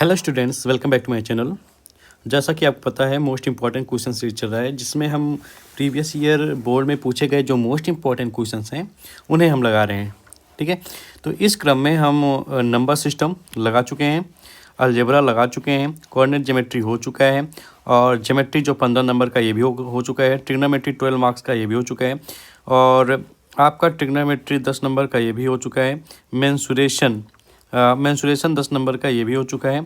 Hello students, welcome back to my channel. जैसा कि आपको पता है मोस्ट इंपॉर्टेंट क्वेश्चन सीरीज चल रहा है, जिसमें हम प्रीवियस ईयर बोर्ड में पूछे गए जो मोस्ट इंपॉर्टेंट क्वेश्चंस हैं उन्हें हम लगा रहे हैं। ठीक है, तो इस क्रम में हम नंबर सिस्टम लगा चुके हैं, अलजेब्रा लगा चुके हैं, कोऑर्डिनेट ज्योमेट्री हो चुका है, और ज्योमेट्री जो 15 नंबर का ये भी हो चुका है, ट्रिग्नोमेट्री 12 मार्क्स का ये भी हो चुका है, और आपका ट्रिग्नोमेट्री 10 नंबर का ये भी हो चुका है। मेंसुरेशन 10 नंबर का ये भी हो चुका है,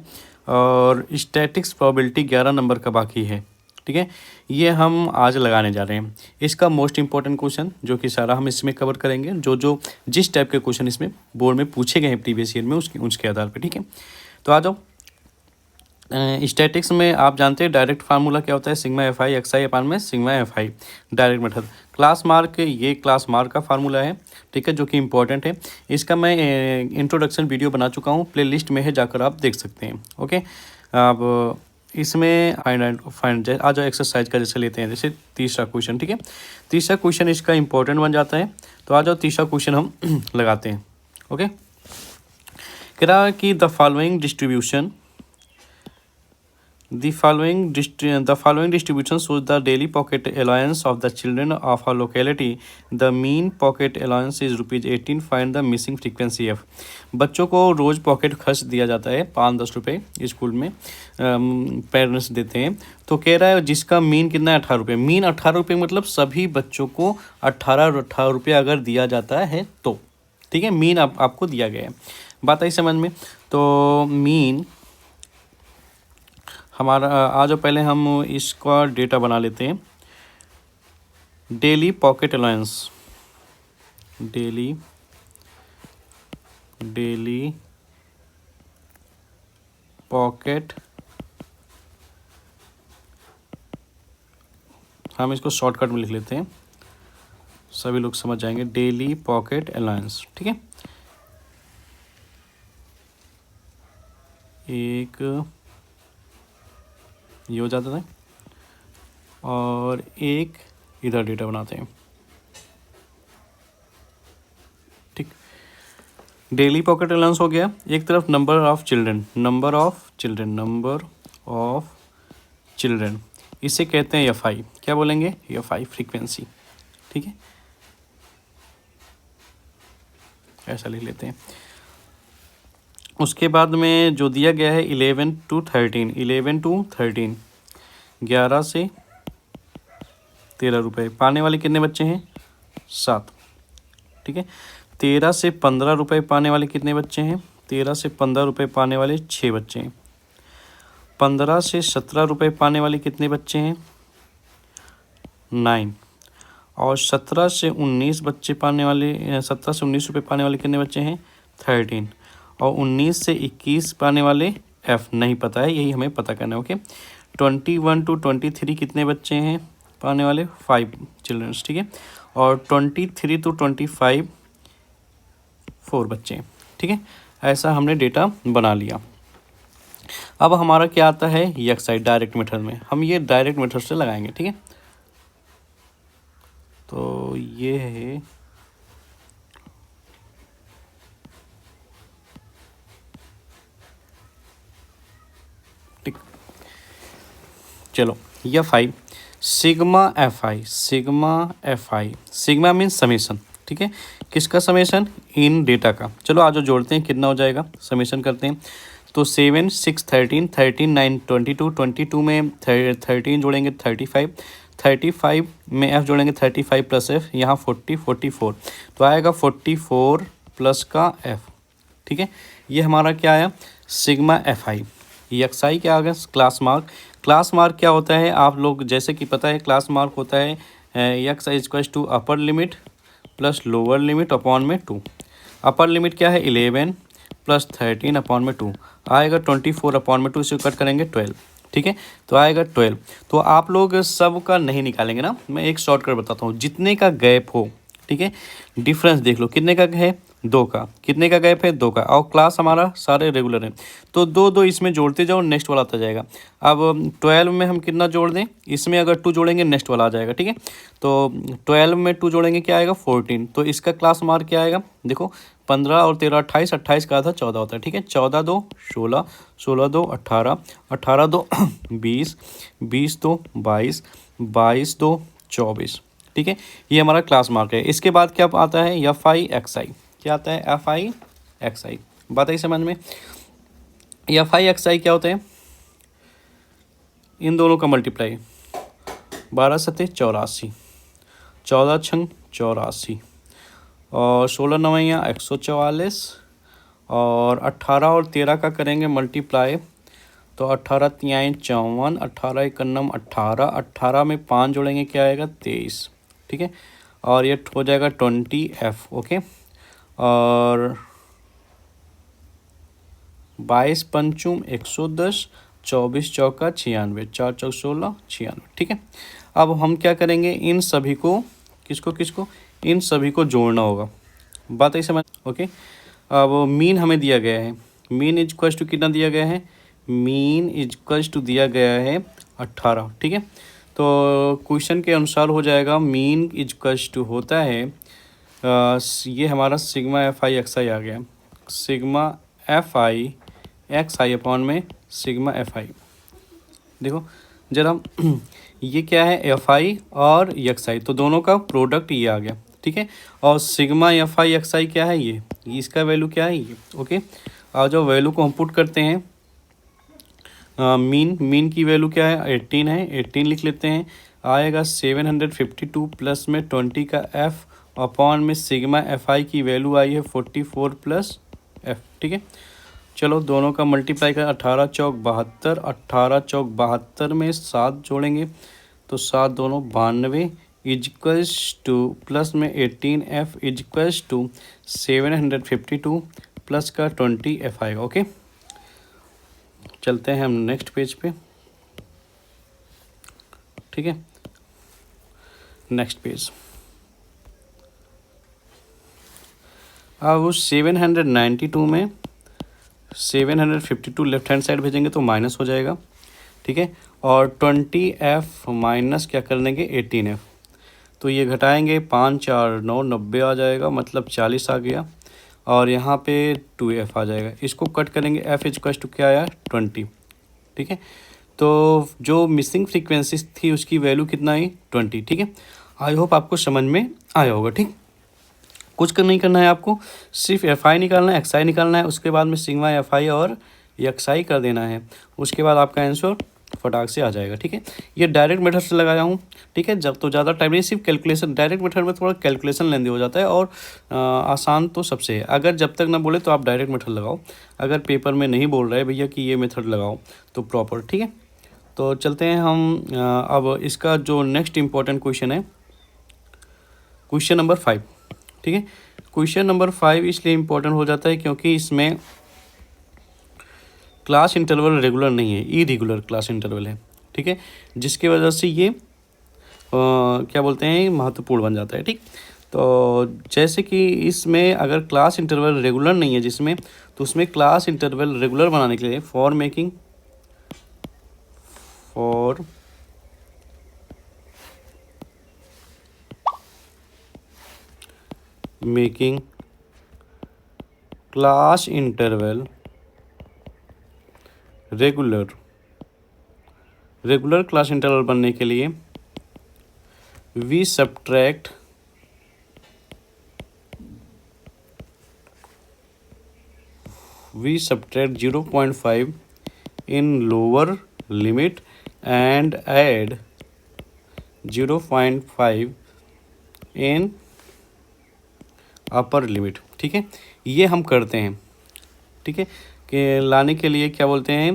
और स्टैटिक्स प्रोबेबिलिटी 11 नंबर का बाकी है। ठीक है, ये हम आज लगाने जा रहे हैं। इसका मोस्ट इंपॉर्टेंट क्वेश्चन जो कि सारा हम इसमें कवर करेंगे, जो जिस टाइप के क्वेश्चन इसमें बोर्ड में पूछे गए हैं प्रीवियस ईयर में, उसके आधार पर। ठीक है, तो आ जाओ। स्टैटिक्स में आप जानते हैं डायरेक्ट फार्मूला क्या होता है, सिग्मा एफ आई एक्स आई अपान में सिग्मा एफ आई, डायरेक्ट मेथड। क्लास मार्क, ये क्लास मार्क का फार्मूला है, ठीक है, जो कि इंपॉर्टेंट है। इसका मैं इंट्रोडक्शन वीडियो बना चुका हूँ, प्लेलिस्ट में है, जाकर आप देख सकते हैं। ओके, अब इसमें फाइंड आ जाओ एक्सरसाइज का जैसे लेते हैं, जैसे तीसरा क्वेश्चन। ठीक है, तीसरा क्वेश्चन इसका इंपॉर्टेंट बन जाता है। तो आ जाओ तीसरा क्वेश्चन हम लगाते हैं। ओके, कह रहा है कि the following distribution distribution shows the daily pocket allowance of the children of a locality. The mean pocket allowance is ₹18. Find the missing frequency f. बच्चों को रोज़ पॉकेट खर्च दिया जाता है 5-10 रुपये, स्कूल में पेरेंट्स देते हैं। तो कह रहा है जिसका मीन कितना है, 18 रुपये। मीन 18 रुपये मतलब सभी बच्चों को 18 रुपये अगर दिया जाता है तो, ठीक है, मीन आपको दिया गया है। बात आई समझ में? तो मीन हमारा, आज पहले हम इसका डेटा बना लेते हैं। Daily pocket allowance, daily pocket, हम इसको शॉर्टकट में लिख लेते हैं, सभी लोग समझ जाएंगे। डेली पॉकेट अलाउंस, ठीक है, एक ये हो जाता था, और एक इधर डेटा बनाते हैं। ठीक, डेली पॉकेट अलाउंस हो गया। एक तरफ नंबर ऑफ चिल्ड्रन, इसे कहते हैं एफ आई। क्या बोलेंगे? F I frequency. ठीक है, ऐसा लिख लेते हैं। उसके बाद में जो दिया गया है 11 to 13, 11 से 13 रुपये पाने वाले कितने बच्चे हैं? 7। ठीक है, 13 से 15 रुपये पाने वाले कितने बच्चे हैं? 13 से 15 रुपये पाने वाले 6 बच्चे हैं। 15 से 17 रुपये पाने वाले कितने बच्चे हैं? 9। और 17 से 19 बच्चे पाने वाले, 17 से 19 रुपये पाने वाले कितने बच्चे हैं? 13। और 19 से 21 पाने वाले एफ नहीं पता है, यही हमें पता करना है। ओके, 21 to 23 कितने बच्चे हैं पाने वाले? 5 चिल्ड्रंस। ठीक है, और 23 to 25 4 बच्चे हैं। ठीक है, ऐसा हमने डेटा बना लिया। अब हमारा क्या आता है? एक्स साइड डायरेक्ट मेथड में, हम ये डायरेक्ट मेथड से लगाएंगे। ठीक है, तो ये है चलो, F I, sigma F I, sigma means summation. ठीक है, किसका समेशन? इन डेटा का। चलो आज जोड़ते हैं, कितना हो जाएगा, समेशन करते हैं। तो 7, 6, 13, 13, 9, 22, 22 में 13 जोड़ेंगे 35, 35 में एफ जोड़ेंगे 35 प्लस एफ, यहाँ 40, 44, तो आएगा 44 प्लस का एफ। ठीक है, ये हमारा क्या आया? सिग्मा एफ आई। एक्स आई क्या आ गया? Class mark. क्लास मार्क क्या होता है, आप लोग जैसे कि पता है, क्लास मार्क होता है X I equals to upper limit plus lower limit upon में 2। अपर लिमिट क्या है? 11 प्लस 13 अपॉन में 2, आएगा 24 अपॉन में 2, इसे कट करेंगे 12। ठीक है, तो आएगा 12। तो आप लोग सब का नहीं निकालेंगे ना, मैं एक शॉर्टकट बताता हूँ। जितने का गैप हो ठीक है। डिफरेंस देख लो कितने का है, 2 का, कितने का गैप है, 2 का, और क्लास हमारा सारे रेगुलर हैं, तो 2 2 इसमें जोड़ते जाओ, नेक्स्ट वाला आता जाएगा। अब 12 में हम कितना जोड़ दें, इसमें अगर 2 जोड़ेंगे नेक्स्ट वाला आ जाएगा, ठीक है। तो 12 में 2 जोड़ेंगे क्या आएगा, 14, तो इसका क्लास मार्क क्या आएगा, देखो 15 और 13 28, 28 का आधा 14 होता है, ठीक है। 14 2 16, 16 2 18, 18 2 20, 20 2 22, 22 2 24, ठीक है। ये हमारा क्लास मार्क है। इसके बाद क्या आता है, एफ आई एक्स आई, क्या आता है, एफ आई एक्स आई, बात आई समझ में। एफ आई एक्स आई क्या होता है, इन दोनों का मल्टीप्लाई, 12 सत्ते 84, 14 छंग 84, और 16 नवैया 144, और 18 और 13 का करेंगे मल्टीप्लाई, तो 18 तियाएँ 54, 18 एकन्नम 18, 18 में 5 जोड़ेंगे क्या आएगा, 23, ठीक है। और ये हो जाएगा 20F, ओके। और 22 पंचुम 110, 24 चौका 96, 4 चौक 16 96, ठीक है। अब हम क्या करेंगे, इन सभी को किसको किसको, इन सभी को जोड़ना होगा, बात है समझ, ओके। अब मीन हमें दिया गया है, मीन इक्वल्स टू कितना दिया गया है, मीन इक्वल्स टू दिया गया है 18, ठीक है। तो क्वेश्चन के अनुसार हो जाएगा मीन इक्वल्स टू होता है ये हमारा सिग्मा एफ आई एक्स आई आ गया, सिग्मा एफ आई एक्स आई अपॉन में सिग्मा एफ आई, देखो जरा ये क्या है, एफ आई और एक्स आई, तो दोनों का प्रोडक्ट ये आ गया, ठीक है। और सिग्मा एफ आई एक्स आई क्या है, ये इसका वैल्यू क्या है, ये, ओके। और जो वैल्यू को हम पुट करते हैं, मीन की वैल्यू क्या है, 18 है, 18 लिख लेते हैं, आएगा 752 प्लस में 20 का एफ अपॉन में सिग्मा एफ आई की वैल्यू आई है 44 प्लस एफ, ठीक है। चलो दोनों का मल्टीप्लाई कर, 18 चौक 72, 18 चौक 72 में 7 जोड़ेंगे, तो 7 दोनों 92 इजक्वल्स टू प्लस में 18F इजक्वल्स टू 752 प्लस का 20F आएगा, ओके। चलते हैं हम नेक्स्ट पेज पे, ठीक है। नेक्स्ट पेज, अब उस 792 में 752 लेफ्ट हैंड साइड भेजेंगे तो माइनस हो जाएगा, ठीक है। और 20F माइनस क्या कर देंगे, 18F, तो ये घटाएंगे, 5 4 9 90 आ जाएगा, मतलब 40 आ गया, और यहाँ पे 2F आ जाएगा। इसको कट करेंगे, F इक्वल टू क्या आया, 20, ठीक है। तो जो मिसिंग फ्रीक्वेंसी थी उसकी वैल्यू कितना आई, 20, ठीक है। आई होप आपको समझ में आया होगा, ठीक। कुछ नहीं करना है आपको, सिर्फ एफ आई निकालना है, एक्स आई निकालना है, उसके बाद में सिग्मा एफ आई और एक्स आई कर देना है, उसके बाद आपका आंसर फटाक से आ जाएगा, ठीक है। ये डायरेक्ट मेथड से लगाया हूँ, ठीक है। जब तो ज़्यादा टाइम नहीं, सिर्फ कैलकुलेशन, डायरेक्ट मेथड में थोड़ा कैलकुलेशन लेंदी हो जाता है, और आसान तो सबसे है। अगर जब तक ना बोले तो आप डायरेक्ट मेथड लगाओ, अगर पेपर में नहीं बोल रहे भैया कि ये मेथड लगाओ तो प्रॉपर, ठीक है। तो चलते हैं हम अब इसका जो नेक्स्ट इम्पॉर्टेंट क्वेश्चन है, क्वेश्चन नंबर 5, ठीक है। क्वेश्चन नंबर 5 इसलिए इम्पोर्टेंट हो जाता है क्योंकि इसमें क्लास इंटरवल रेगुलर नहीं है, इरेगुलर क्लास इंटरवल है, ठीक है, जिसकी वजह से ये क्या बोलते हैं, महत्वपूर्ण बन जाता है, ठीक। तो जैसे कि इसमें अगर क्लास इंटरवल रेगुलर नहीं है जिसमें, तो उसमें क्लास इंटरवल रेगुलर बनाने के लिए for making class interval regular class interval बनने के लिए we subtract we subtract 0.5 in lower limit and add 0.5 in upper limit, ठीक है। ये हम करते हैं, ठीक है, कि लाने के लिए क्या बोलते हैं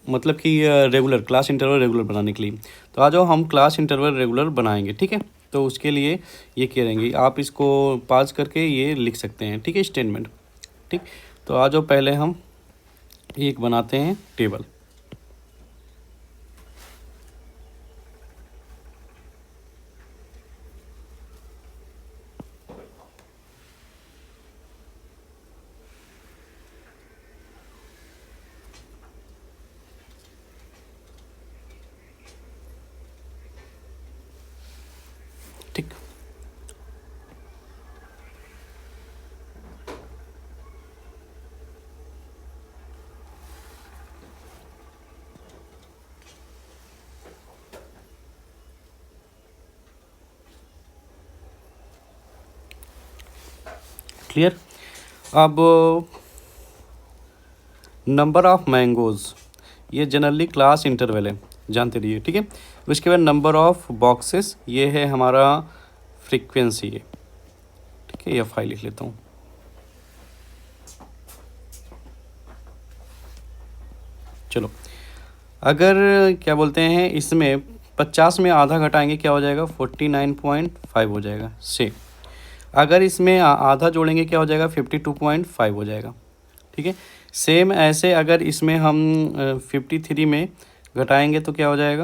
मतलब कि रेगुलर क्लास इंटरवल रेगुलर बनाने के लिए। तो आ जाओ हम क्लास इंटरवल रेगुलर बनाएंगे, ठीक है। तो उसके लिए ये करेंगे, आप इसको पास करके ये लिख सकते हैं, ठीक है, स्टेटमेंट, ठीक। तो आ जाओ पहले हम एक बनाते हैं टेबल, ठीक। क्लियर। अब नंबर ऑफ मैंगोज़, ये जनरली क्लास इंटरवल है, जानते रहिए, ठीक है। उसके बाद नंबर ऑफ बॉक्सेस, ये है हमारा फ्रीक्वेंसी है, ठीक है। एफ आई लिख लेता हूँ। चलो, अगर क्या बोलते हैं इसमें 50 में आधा घटाएंगे क्या हो जाएगा, 49.5 हो जाएगा से। अगर इसमें आधा जोड़ेंगे क्या हो जाएगा, 52.5 हो जाएगा, ठीक है। सेम ऐसे अगर इसमें हम 53 में घटाएंगे तो क्या हो जाएगा,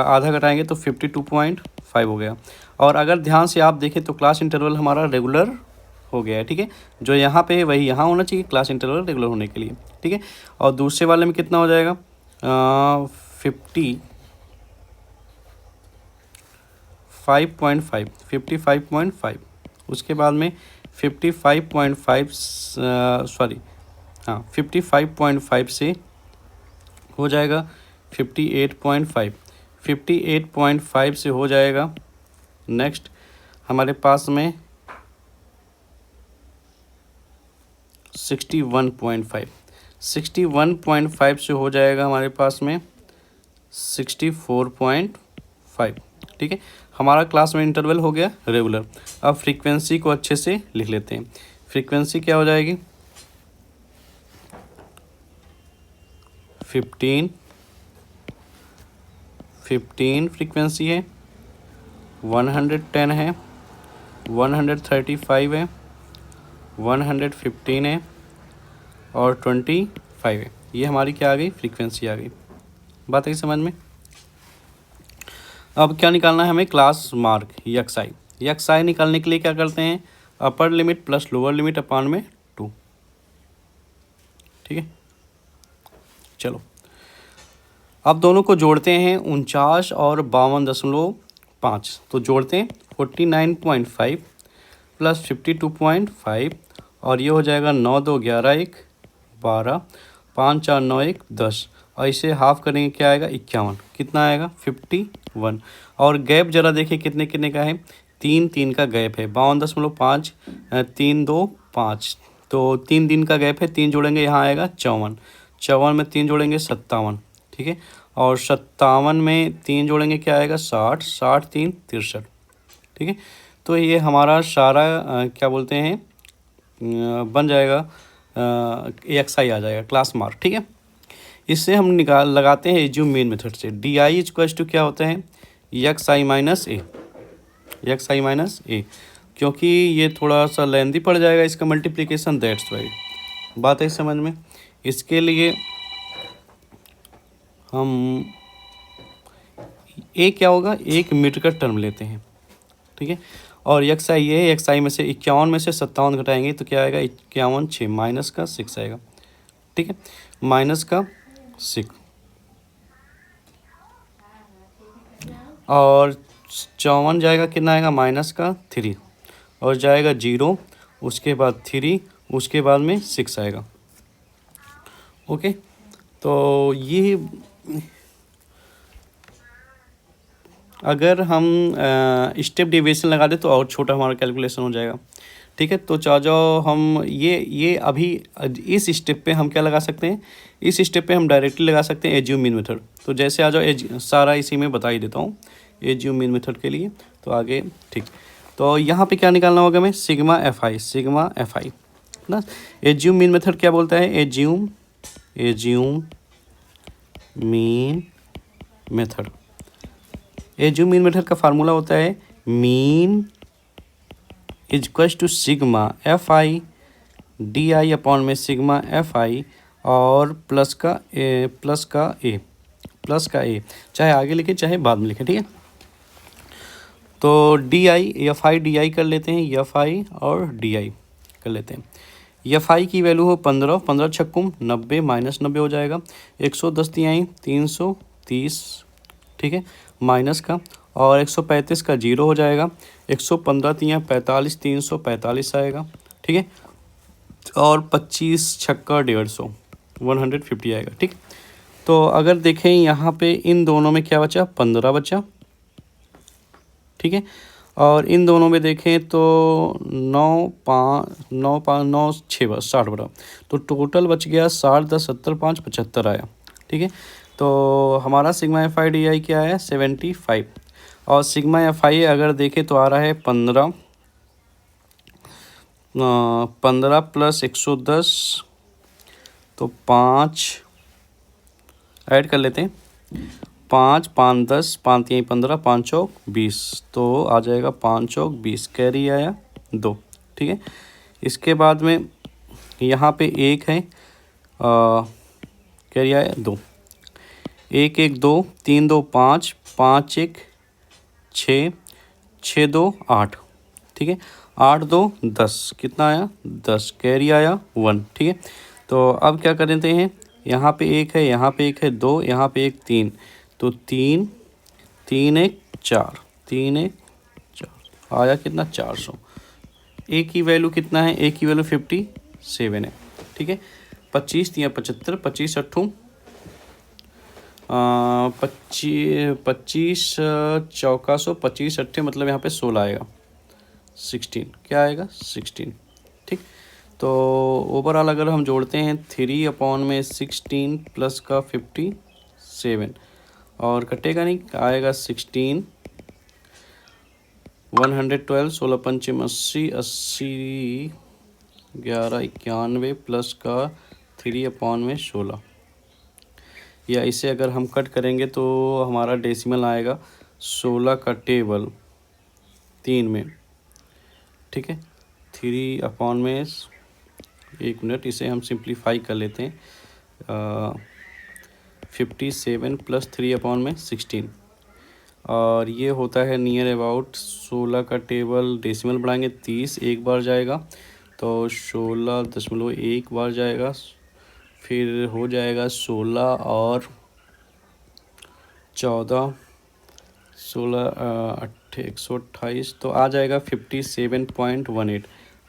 आधा घटाएंगे तो 52.5 हो गया। और अगर ध्यान से आप देखें तो क्लास इंटरवल हमारा रेगुलर हो गया है, ठीक है। जो यहाँ पे है वही यहाँ होना चाहिए क्लास इंटरवल रेगुलर होने के लिए, ठीक है। और दूसरे वाले में कितना हो जाएगा, 55.5, उसके बाद में 55.5 सॉरी हाँ 55.5 से हो जाएगा 58.5, 58.5 से हो जाएगा नेक्स्ट हमारे पास में 61.5, 61.5 से हो जाएगा हमारे पास में 64.5, ठीक है। हमारा क्लास में इंटरवल हो गया रेगुलर। अब फ्रीक्वेंसी को अच्छे से लिख लेते हैं। फ्रीक्वेंसी क्या हो जाएगी, 15 फ्रीक्वेंसी है, 110 है, 135 है, 115 है और 25 है। ये हमारी क्या आ गई, फ्रीक्वेंसी आ गई। बात है समझ में। अब क्या निकालना है हमें, क्लास मार्क यक्साई। यक्साई निकालने के लिए क्या करते हैं, upper limit plus lower limit upon में 2, ठीक है। चलो, अब दोनों को जोड़ते हैं, 49 और 52.5, तो जोड़ते हैं 49.5 प्लस 52.5 और ये हो जाएगा 9 2 11 1 12, 5 4 9 1 10 और इसे हाफ करेंगे क्या आएगा, 51। कितना आएगा, 51। और गैप जरा देखिए कितने कितने का है, 3 3 का गैप है, 52.5 3 2 5, तो 3 दिन का गैप है, 3 जोड़ेंगे यहाँ आएगा 54, 54 में 3 जोड़ेंगे 57, ठीक है। और 57 में 3 जोड़ेंगे क्या आएगा, 60, 60 3 63, ठीक है। तो ये हमारा सारा क्या बोलते हैं बन जाएगा, एक्स आई आ जाएगा क्लास मार्क, ठीक है। इससे हम लगाते हैं एज्यूम मीन मेथड से। डी आई इक्वल्स टू क्या होता है, एक्स आई माइनस ए, एक्स आई माइनस ए, क्योंकि ये थोड़ा सा लेंदी पड़ जाएगा इसका मल्टीप्लिकेशन, दैट्स वाई। बात है समझ में। इसके लिए हम ए क्या होगा, एक मीटर का टर्म लेते हैं, ठीक है। और एक्स आई ये, एक्स आई में से 51 में से 57 घटाएंगे तो क्या आएगा, 51 6 माइनस का 6 आएगा, ठीक है, माइनस का 6। और 54 जाएगा कितना आएगा, माइनस का 3 और जाएगा 0, उसके बाद 3, उसके बाद में 6 आएगा, ओके। तो ये अगर हम स्टेप डेविएशन लगा दें तो और छोटा हमारा कैलकुलेशन हो जाएगा, ठीक है। तो चाह जाओ हम ये अभी इस स्टेप पे हम क्या लगा सकते हैं, इस स्टेप पे हम डायरेक्टली लगा सकते हैं एज्यूम मीन मेथड। तो जैसे आ जाओ सारा इसी में बता ही देता हूँ एज्यूम मीन मेथड के लिए, तो आगे ठीक। तो यहाँ पे क्या निकालना होगा हमें, सिग्मा एफ आई ना। एज्यूम मीन मेथड क्या बोलता है, assume mean method. Assume mean method का फार्मूला होता है mean is equals to sigma F I D I upon में सिग्मा एफ आई और प्लस का ए, चाहे आगे लिखे चाहे बाद में लिखे, ठीक है। तो D I F I D आई कर लेते हैं, एफ आई और डी आई कर लेते हैं। एफ आई की वैल्यू हो 15, 15 छक्कुम 90 माइनस 90 हो जाएगा, 110 330, ठीक है, माइनस का। और 135 का 0 हो जाएगा, 115 तियाँ 45, 345 आएगा, ठीक है। और 25 छक्का 150, 150 आएगा, ठीक। तो अगर देखें यहाँ पे इन दोनों में क्या बचा, 15 बचा, ठीक है। और इन दोनों में देखें तो 9 5 9 5 9 6 बस 60 बड़ा, तो टोटल बच गया 60 10 70 5 75 आया, ठीक है। तो हमारा सिग्मा एफ आई डी आई क्या है, 75। और सिग्मा एफ आई अगर देखें तो आ रहा है 15 प्लस 110, तो 5 ऐड कर लेते हैं, 5 5 10, 5 यहीं 15, 5 चौक 20, तो आ जाएगा 5 चौक 20, कैरी आया 2, ठीक है। इसके बाद में यहाँ पे 1 है, कैरी आया 2, 1 1 2, 3 2 5, 5 1 6, 6 2 8, ठीक है। 8 2 10, कितना आया 10, कैरी आया 1, ठीक है। तो अब क्या कर देते हैं, यहाँ पे 1 है, यहाँ पे 1 है, 2, यहाँ पे 1 3, तो 3 3 1 4, 3 1 4 आया कितना 400। ए की वैल्यू कितना है, ए की वैल्यू 57 है, ठीक है। 25 तियाँ 75, 25 अट्ठू 25 चौका 100, 25 अट्ठे मतलब यहाँ पे 16 आएगा, 16 क्या आएगा 16, ठीक। तो ओवरऑल अगर हम जोड़ते हैं 3/16 प्लस का 57 और कटेगा नहीं, आएगा 16, 112, 16 पंचम 80, 80 11 91 प्लस का 3/16, या इसे अगर हम कट करेंगे तो हमारा डेसिमल आएगा 16 का टेबल 3 में, ठीक है। 3/, 1 मिनट इसे हम सिंप्लीफाई कर लेते हैं, 57 प्लस 3/16, और ये होता है नियर अबाउट 16 का टेबल डेसिमल बढ़ाएंगे 30 एक बार जाएगा, तो 16.1 बार जाएगा, फिर हो जाएगा 16 और 14, 16 128, तो आ जाएगा 57.18।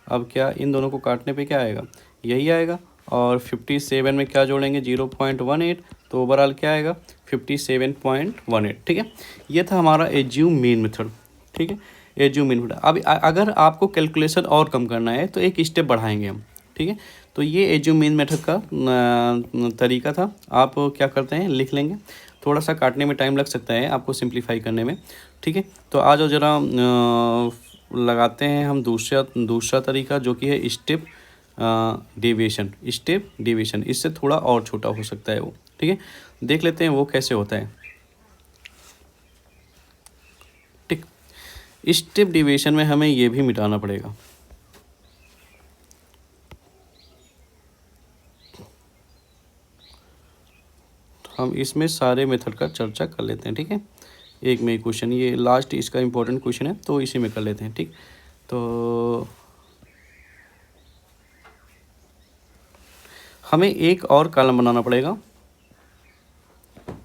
अब क्या इन दोनों को काटने पे क्या आएगा, यही आएगा, और 57 में क्या जोड़ेंगे 0.18, तो ओवरऑल क्या आएगा 57.18, ठीक है। ये था हमारा एज्यूम मीन मेथड, ठीक है, एज्यूम मीन मेथड। अब अगर आपको कैलकुलेशन और कम करना है तो एक स्टेप बढ़ाएंगे हम, ठीक है। तो ये एज्यूम मीन मेथड का तरीका था, आप क्या करते हैं लिख लेंगे, थोड़ा सा काटने में टाइम लग सकता है आपको सिंप्लीफाई करने में, ठीक है। तो आज ज़रा लगाते हैं हम दूसरा तरीका, जो कि है स्टेप डेविएशन, इससे थोड़ा और छोटा हो सकता है वो, ठीक है। देख लेते हैं वो कैसे होता है, ठीक। स्टेप डेविएशन में हमें ये भी मिटाना पड़ेगा, हम इसमें सारे मेथड का चर्चा कर लेते हैं, ठीक है। एक में क्वेश्चन, ये लास्ट इसका इम्पोर्टेंट क्वेश्चन है, तो इसी में कर लेते हैं, ठीक। तो हमें एक और कॉलम बनाना पड़ेगा,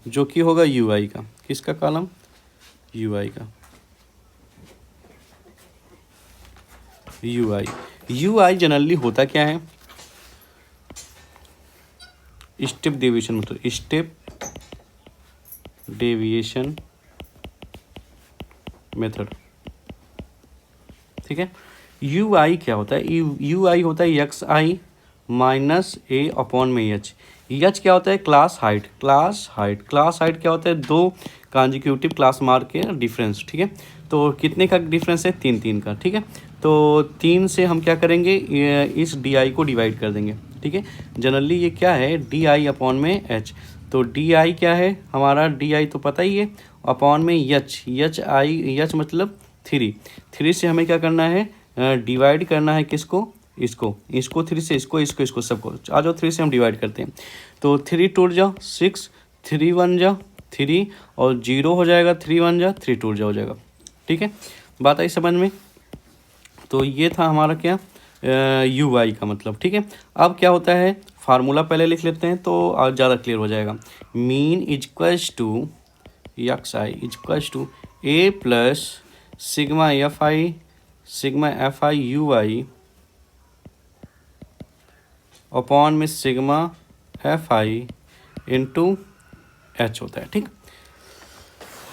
जो कि होगा यूआई का, किसका कॉलम, यूआई का, यूआई जनरली होता क्या है, step deviation method, step deviation method, ठीक है। यू आई क्या होता है, यू आई होता है एक्स आई माइनस ए अपॉन में एच, एच क्या होता है क्लास हाइट क्या होता है, दो कॉन्जिक्यूटिव क्लास मार्क के डिफरेंस, ठीक है। तो कितने का डिफरेंस है, 3 का, ठीक है। तो 3 से हम क्या करेंगे, इस डी आई को डिवाइड कर देंगे, ठीक है। जनरली ये क्या है, डी आई अपॉन में एच, तो डी आई क्या है हमारा, डी आई तो पता ही है, अपॉन में एच मतलब 3 से हमें क्या करना है, डिवाइड करना है किसको, इसको 3 से, इसको सबको, आ जाओ 3 से हम डिवाइड करते हैं, तो 3 टूट जाओ 6, 3 1 जा 3, और 0 हो जाएगा, 3 1 जा 3 टूट जा हो जाएगा, ठीक है। बात आई समझ में। तो ये था हमारा क्या, यू आई का मतलब, ठीक है। अब क्या होता है, फार्मूला पहले लिख लेते हैं तो ज़्यादा क्लियर हो जाएगा। Mean equals to X I equals to A plus sigma F I U I upon में sigma F I into H होता है। ठीक,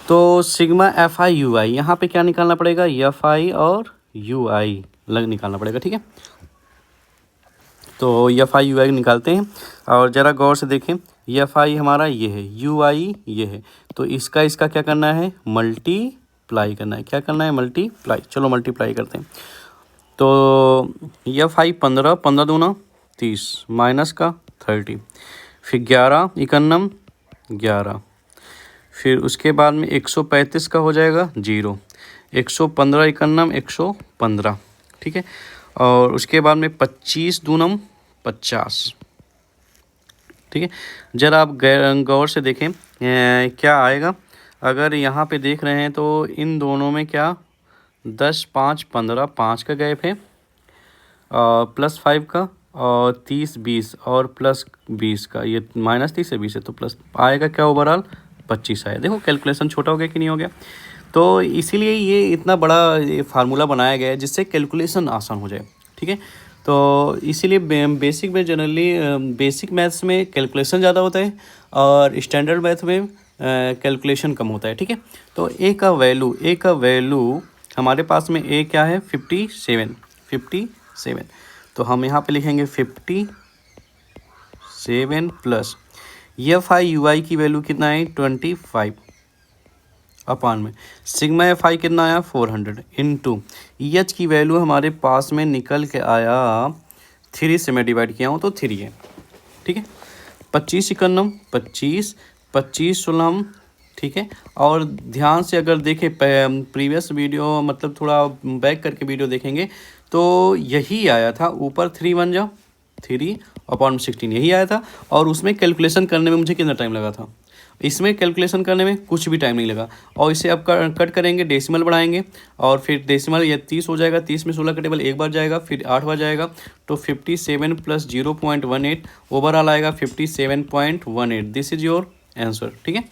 तो sigma F I U I, यहाँ पे क्या निकालना पड़ेगा, एफ आई और यू आई लग निकालना पड़ेगा। ठीक है, तो एफ आई यू आई निकालते हैं और ज़रा गौर से देखें, एफ आई हमारा ये है, यू आई ये है, तो इसका क्या करना है, मल्टीप्लाई करना है। क्या करना है, मल्टीप्लाई। चलो मल्टीप्लाई करते हैं। तो एफ आई 15, 15 दूना 30 माइनस का 30, फिर 11 इकन्नम 11, फिर उसके बाद में 135 का हो जाएगा 0, 115 इकन्नम 115। ठीक है, और उसके बाद में 25 दूनम 50। ठीक है, जरा आप गौर से देखें क्या आएगा। अगर यहाँ पे देख रहे हैं तो इन दोनों में क्या 10 5 15 5 का गैप है, प्लस 5 का, और 30 20 और प्लस 20 का, ये माइनस 30 से 20 है तो प्लस आएगा क्या, ओवरऑल 25 आया। देखो कैलकुलेशन छोटा हो गया कि नहीं हो गया। तो इसीलिए ये इतना बड़ा ये फार्मूला बनाया गया है जिससे कैलकुलेशन आसान हो जाए। ठीक है, तो इसीलिए बेसिक में जनरली बेसिक मैथ्स में कैलकुलेशन ज़्यादा होता है और स्टैंडर्ड मैथ में कैलकुलेशन कम होता है। ठीक है, तो ए का वैल्यू हमारे पास में ए क्या है, 57। तो हम यहाँ पे लिखेंगे 57 प्लस एफ आई यू आई की वैल्यू कितना है, 25 अपान में सिग्मा एफ आई कितना आया, 400 इंटू एच की वैल्यू हमारे पास में निकल के आया 3 से मैं डिवाइड किया हूँ तो 3 है। ठीक है, 25 इकन्नम 25, 25 सोलम। ठीक है, और ध्यान से अगर देखें प्रीवियस वीडियो, मतलब थोड़ा बैक करके वीडियो देखेंगे तो यही आया था, ऊपर 3 बन जाओ 3 अपॉन 16 यही आया था, और उसमें कैलकुलेशन करने में मुझे कितना टाइम लगा था, इसमें कैलकुलेशन करने में कुछ भी टाइम नहीं लगा। और इसे अब कट करेंगे, डेसिमल बढ़ाएंगे और फिर डेसिमल ये 30 हो जाएगा, 30 में 16 का टेबल एक बार जाएगा, फिर 8 बार जाएगा, तो 57 प्लस 0.18 ओवरऑल आएगा 57.18। This is your answer. ठीक है,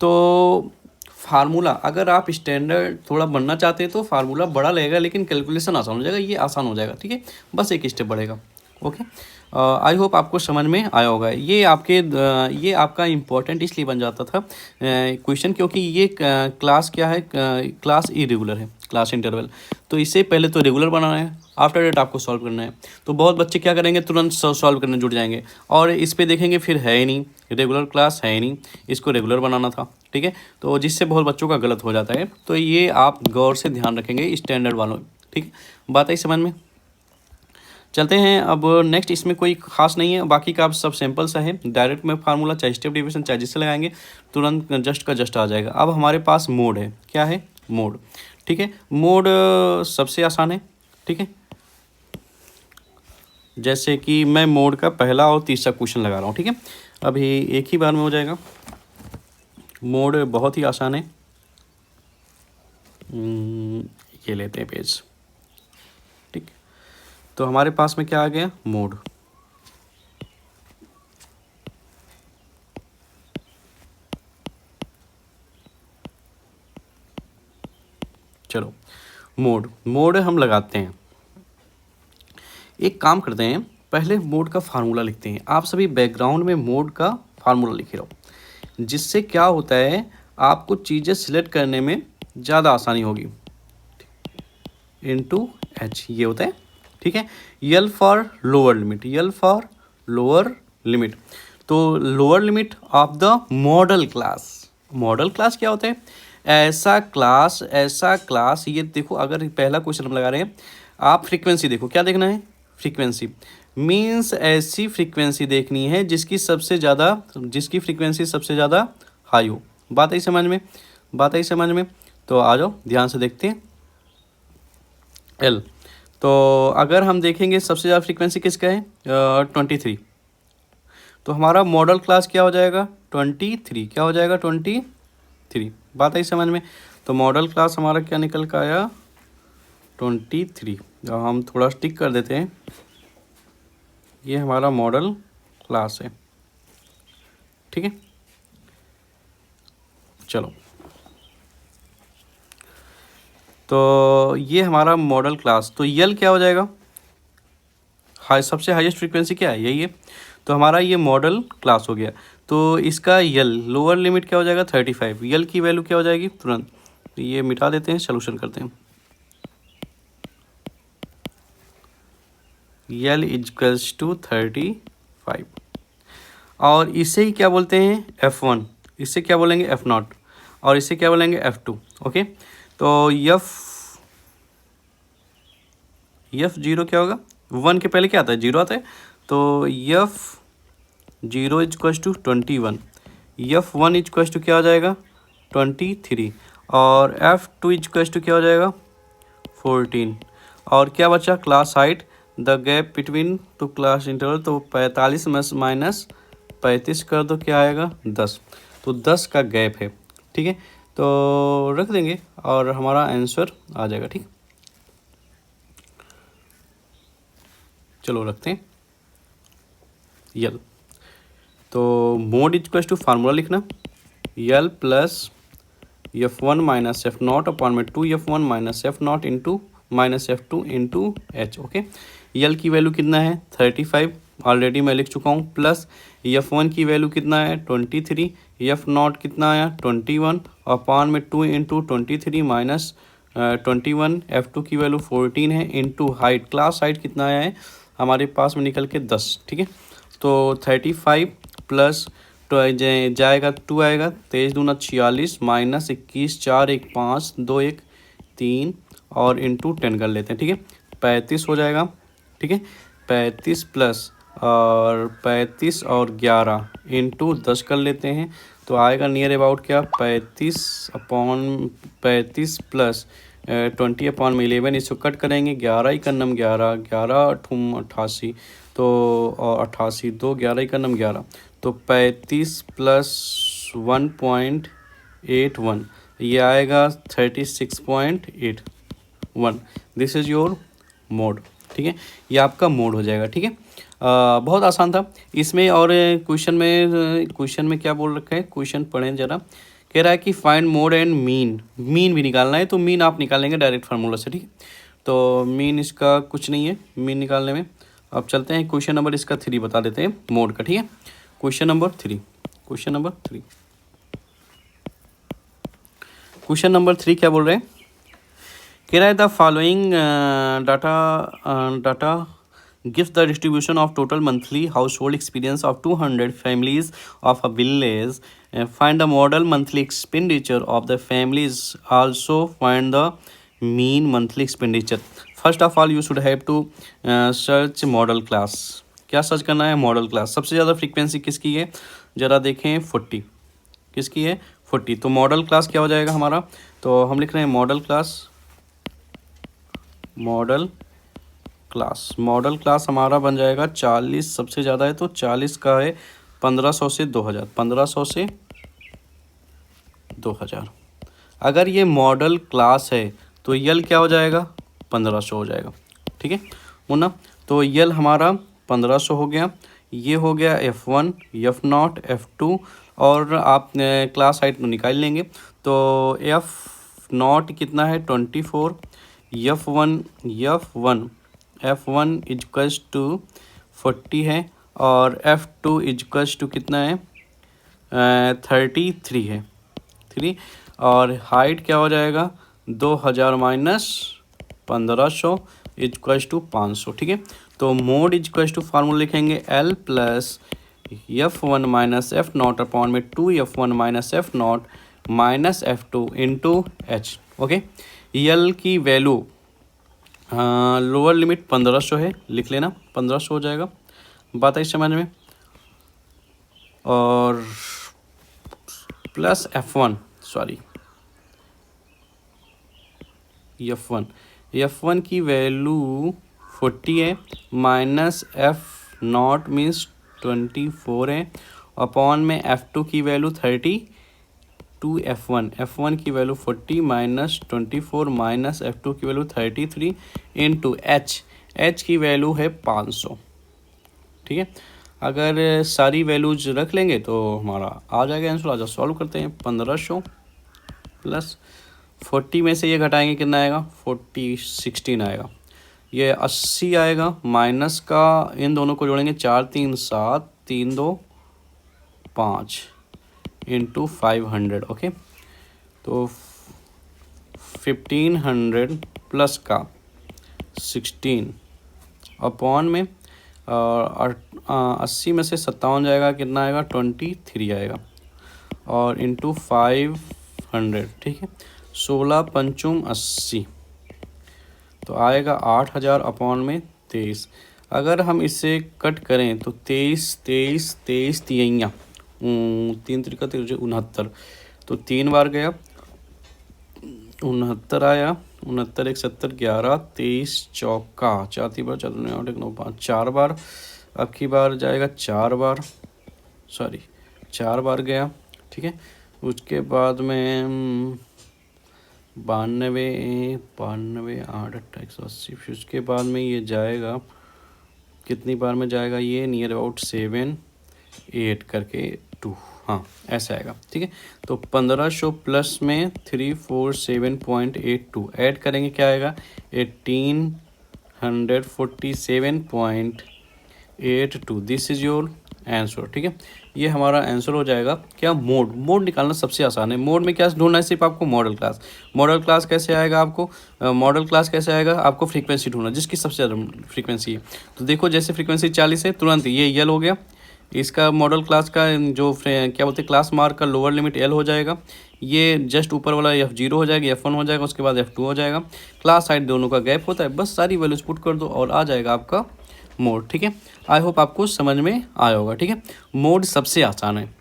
तो फार्मूला अगर आप स्टैंडर्ड थोड़ा बनना चाहते हैं तो फार्मूला बड़ा लगेगा लेकिन कैलकुलेशन आसान हो जाएगा, ये आसान हो जाएगा। ठीक है, बस एक स्टेप बढ़ेगा। ओके, आई होप आपको समझ में आया होगा। ये आपका इम्पोर्टेंट इसलिए बन जाता था क्वेश्चन, क्योंकि ये क्लास क्या है, क्लास इरेगुलर है, क्लास इंटरवल। तो इससे पहले तो रेगुलर बनाना है, आफ्टर डेट आपको सॉल्व करना है। तो बहुत बच्चे क्या करेंगे, तुरंत सॉल्व करने जुट जाएंगे और इस पे देखेंगे फिर है ही नहीं, रेगुलर क्लास है ही नहीं, इसको रेगुलर बनाना था। ठीक है, तो जिससे बहुत बच्चों का गलत हो जाता है। तो ये आप गौर से ध्यान रखेंगे स्टैंडर्ड वालों। ठीक है, बात आई समझ में। चलते हैं अब नेक्स्ट, इसमें कोई खास नहीं है, बाकी का आप सब सिंपल सा है, डायरेक्ट में फार्मूला चाहे स्टेप डिवीजन चाहे जिससे लगाएंगे तुरंत जस्ट का जस्ट आ जाएगा। अब हमारे पास मोड है, क्या है, मोड। ठीक है, मोड सबसे आसान है। ठीक है, जैसे कि मैं मोड का पहला और तीसरा क्वेश्चन लगा रहा हूँ। ठीक है, अभी एक ही बार में हो जाएगा। मोड बहुत ही आसान है। ये लेते हैं पेज। ठीक, तो हमारे पास में क्या आ गया, मोड। चलो मोड हम लगाते हैं। एक काम करते हैं, पहले मोड का फार्मूला लिखते हैं। आप सभी बैकग्राउंड में मोड का फार्मूला लिखे रहो, जिससे क्या होता है आपको चीज़ें सिलेक्ट करने में ज़्यादा आसानी होगी। इनटू एच ये होता है। ठीक है, L for lower limit, L for lower limit. तो lower limit of the modal class. Modal class क्या होता है, ऐसा क्लास। ये देखो, अगर पहला क्वेश्चन हम लगा रहे हैं, आप फ्रीक्वेंसी देखो, क्या देखना है, फ्रीक्वेंसी मीन्स ऐसी फ्रीक्वेंसी देखनी है जिसकी फ्रीक्वेंसी सबसे ज़्यादा हाई हो। बात आई समझ में। तो आ जाओ ध्यान से देखते हैं। एल, तो अगर हम देखेंगे सबसे ज़्यादा फ्रीक्वेंसी किसका है, 23। तो हमारा मॉडल क्लास क्या हो जाएगा, 23। क्या हो जाएगा, 23। बात आई समझ में। तो मॉडल क्लास हमारा क्या निकल कर आया, 23। हम थोड़ा स्टिक कर देते हैं, ये हमारा मॉडल क्लास है। ठीक है, चलो तो ये हमारा मॉडल क्लास, तो यल क्या हो जाएगा, सबसे हाईएस्ट फ्रीक्वेंसी क्या है, यही है। तो हमारा ये मॉडल क्लास हो गया। तो इसका यल लोअर लिमिट क्या हो जाएगा 35, यल की वैल्यू क्या हो जाएगी तुरंत, तो ये मिटा देते हैं, सोल्यूशन करते हैं। यल इजकल्स टू 35 और इसे ही क्या बोलते हैं F1, इससे क्या बोलेंगे F0 और इसे क्या बोलेंगे F2। ओके, तो F जीरो क्या होगा, 1 के पहले क्या आता है, 0 आता है। तो F0 equals to 21, F1 equals to क्या हो जाएगा 23 और F2 इजक्वल्स टू क्या हो जाएगा 14। और क्या बचा class height, the gap between to class interval, तो 45 माइनस 35 कर दो, क्या आएगा 10। तो 10 का गैप है, ठीक है। तो रख देंगे और हमारा आंसर आ जाएगा, ठीक। चलो रखते हैं यल। तो मोड इक्वल टू फार्मूला लिखना, यल plus F1 minus F0 upon में 2F1 minus F0 into minus F2 into H. Okay, L की वैल्यू कितना है 35, ऑलरेडी मैं लिख चुका हूँ, प्लस F1 की वैल्यू कितना है 23, F0 कितना आया 21 अपॉन में 2 इंटू 23 माइनस 21, F2 की वैल्यू 14 है इंटू हाइट, क्लास हाइट कितना आया है हमारे पास में निकल के 10, ठीक है। तो 35 प्लस तो जाएगा 2 आएगा, 23 दूना 46 माइनस 21 4 1 5 2 1 3 और इंटू 10 कर लेते हैं, ठीक है। 35 हो जाएगा, ठीक है। 35 प्लस और 35 और 11 इंटू 10 कर लेते हैं, तो आएगा नियर अबाउट क्या 35 अपॉन 35 प्लस 20 अपॉन में 11, इसको कट करेंगे, 11 ही का नम 11, 11 अठूम 88, तो और 88 2 11 ही का नम 11, तो 35 प्लस 1.81 ये आएगा 36.81। दिस इज़ योर मोड, ठीक है। ये आपका मोड हो जाएगा, ठीक है। बहुत आसान था इसमें। और क्वेश्चन में क्या बोल रखा है, क्वेश्चन पढ़ें ज़रा। कह रहा है कि find mode and mean, mean भी निकालना है, तो मीन आप निकालेंगे डायरेक्ट फार्मूला से, ठीक है। तो मीन इसका कुछ नहीं है मीन निकालने में। अब चलते हैं क्वेश्चन नंबर इसका 3 बता देते हैं मोड का, ठीक है। क्वेश्चन नंबर 3, क्वेश्चन नंबर 3 क्या बोल रहे हैं, कह रहा है the following data gives the distribution of total monthly household experience of 200 families of a village. Find the model monthly expenditure of the families. Also find the mean monthly expenditure. First of all you should have to search model class. क्या search करना है, model class. सबसे ज़्यादा frequency किसकी है, ज़रा देखें 40, किसकी है 40। तो मॉडल क्लास क्या हो जाएगा हमारा, तो हम लिख रहे हैं मॉडल क्लास हमारा बन जाएगा 40, सबसे ज़्यादा है तो 40 का है 1500 से 2000, 1500 से 2000। अगर ये मॉडल क्लास है तो यल क्या हो जाएगा 1500 हो जाएगा, ठीक है मुन्ना। तो यल हमारा 1500 हो गया, ये हो गया F1 F0 F2 और आप क्लास हाइट निकाल लेंगे। तो F0 कितना है 24, F1 इजक्वल्स टू 40 है और F2 इजक्वल्स टू कितना है 33 है 3 और हाइट क्या हो जाएगा 2000 माइनस 1500 इजक्वल्स टू 500, ठीक है। तो मोड इजक्वल्स टू फार्मूला लिखेंगे L plus F1 minus F0 upon में 2F1 minus F0 minus F2 into H. Okay, L की वैल्यू लोअर लिमिट 1500 है, लिख लेना 1500 हो जाएगा, बात है इस समझ में। और प्लस F1 की वैल्यू 40 है माइनस F0 मीन्स 24 है अपॉन में F2 की वैल्यू 32, F1 की वैल्यू 40 माइनस 24 माइनस F2 की वैल्यू 33 इंटू एच की वैल्यू है 500, ठीक है। अगर सारी वैल्यूज रख लेंगे तो हमारा आ जाएगा आंसर। आ जाओ सॉल्व करते हैं। 1500 प्लस 40 में से ये घटाएंगे कितना आएगा, 16 आएगा। ये 80 आएगा, माइनस का इन दोनों को जोड़ेंगे, 4 3 7, 3 2 5 इंटू 500। ओके, तो 1500 प्लस का 16 अपॉन में, और 80 में से 57 जाएगा, कितना आएगा, 23 आएगा, और इंटू 500। ठीक है, 16 पंचुम 80, तो आएगा 8000 अपॉन में 23। अगर हम इसे कट करें तो 23 23 23 तिहैया 3 त्रिका 69, तो 3 बार गया, 69 आया, 69 1 70 11 23 चौका 4 3 बार 4 8 9 5 4 बार। अब की बार जाएगा 4 बार, सॉरी 4 बार गया। ठीक है, उसके बाद में 92 92 8 180, फिर उसके बाद में ये जाएगा, कितनी बार में जाएगा ये, नियर अबाउट 7 8 करके 2, हाँ ऐसा आएगा। ठीक है, तो 1500 प्लस में 347.82 ऐड करेंगे, क्या आएगा, 1847.82। This is your answer. ठीक है, ये हमारा आंसर हो जाएगा। क्या, मोड निकालना सबसे आसान है। मोड में क्या ढूंढना है, सिर्फ आपको मॉडल क्लास। मॉडल क्लास कैसे आएगा आपको, मॉडल क्लास कैसे आएगा आपको, फ्रीक्वेंसी ढूंढना, जिसकी सबसे ज़्यादा फ्रीक्वेंसी है। तो देखो जैसे फ्रीक्वेंसी 40 है, तुरंत ये यल हो गया, इसका मॉडल क्लास का जो क्या बोलते हैं, क्लास मार्क का लोअर लिमिट एल हो जाएगा, ये जस्ट ऊपर वाला F0 हो जाएगा, F1 हो जाएगा, उसके बाद F2 हो जाएगा। क्लास साइड दोनों का गैप होता है, बस सारी वैल्यूज पुट कर दो और आ जाएगा आपका मोड। ठीक है, आई होप आपको समझ में आया होगा। ठीक है, मोड सबसे आसान है।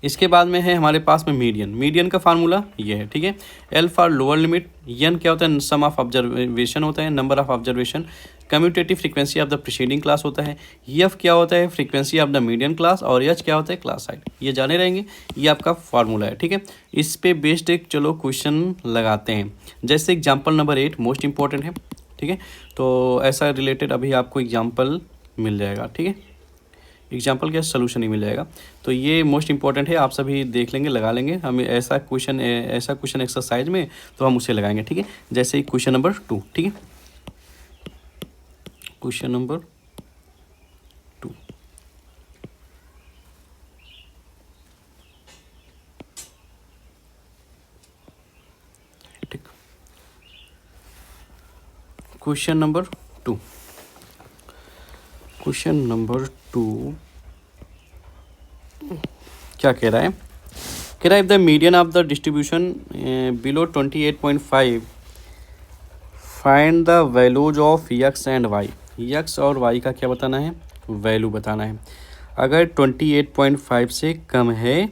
इसके बाद में है हमारे पास में मीडियन। मीडियन का फार्मूला ये है। ठीक है, L for lower limit, N क्या होता है, सम ऑफ ऑब्जर्वेशन होता है, number of observation, cumulative frequency of the preceding class होता है, एफ क्या होता है, frequency of the median class, और एच क्या होता है, क्लास साइड। ये जाने रहेंगे, ये आपका फार्मूला है। ठीक है, इस पे बेस्ड एक चलो क्वेश्चन लगाते हैं, जैसे एग्जाम्पल नंबर 8 मोस्ट इंपॉर्टेंट है। ठीक है, तो ऐसा रिलेटेड अभी आपको एग्जाम्पल मिल जाएगा। ठीक है, एग्जाम्पल क्या, सोल्यूशन ही मिल जाएगा। तो ये मोस्ट इंपॉर्टेंट है, आप सभी देख लेंगे, लगा लेंगे। हमें ऐसा क्वेश्चन एक्सरसाइज में तो हम उसे लगाएंगे। ठीक है, जैसे क्वेश्चन नंबर 2। ठीक है, क्वेश्चन नंबर 2, ठीक, क्वेश्चन नंबर 2, क्वेश्चन नंबर 2 क्या कह रहा है, कह रहा है, if the median of the distribution below 28.5, find the values of X and Y. X और वाई का क्या बताना है, वैल्यू बताना है। अगर 28.5 से कम है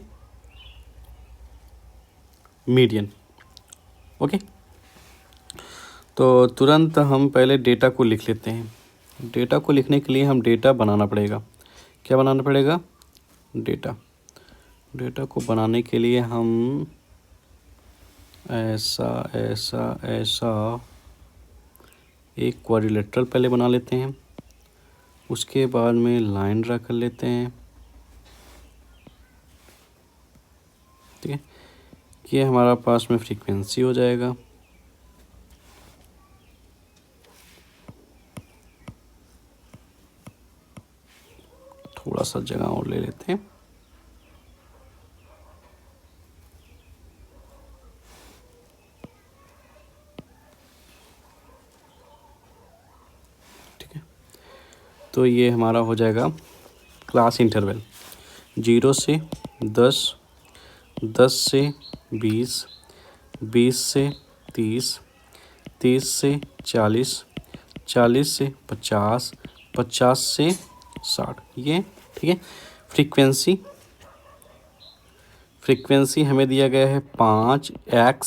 मीडियन, ओके, तो तुरंत हम पहले डेटा को लिख लेते हैं। डेटा को लिखने के लिए हम डेटा बनाना पड़ेगा। क्या बनाना पड़ेगा, डेटा। डेटा को बनाने के लिए हम ऐसा ऐसा ऐसा एक क्वाड्रिलेटरल पहले बना लेते हैं, उसके बाद में लाइन ड्रा कर लेते हैं। ठीक है, ये हमारा पास में फ्रीक्वेंसी हो जाएगा। थोड़ा सा जगह और ले लेते हैं। ठीक है, तो ये हमारा हो जाएगा क्लास इंटरवल 0 से 10, 10 से 20, 20 से 30, 30 से 40, 40 से 50, 50 से 60, ये। ठीक है, फ्रीक्वेंसी, फ्रीक्वेंसी हमें दिया गया है 5, x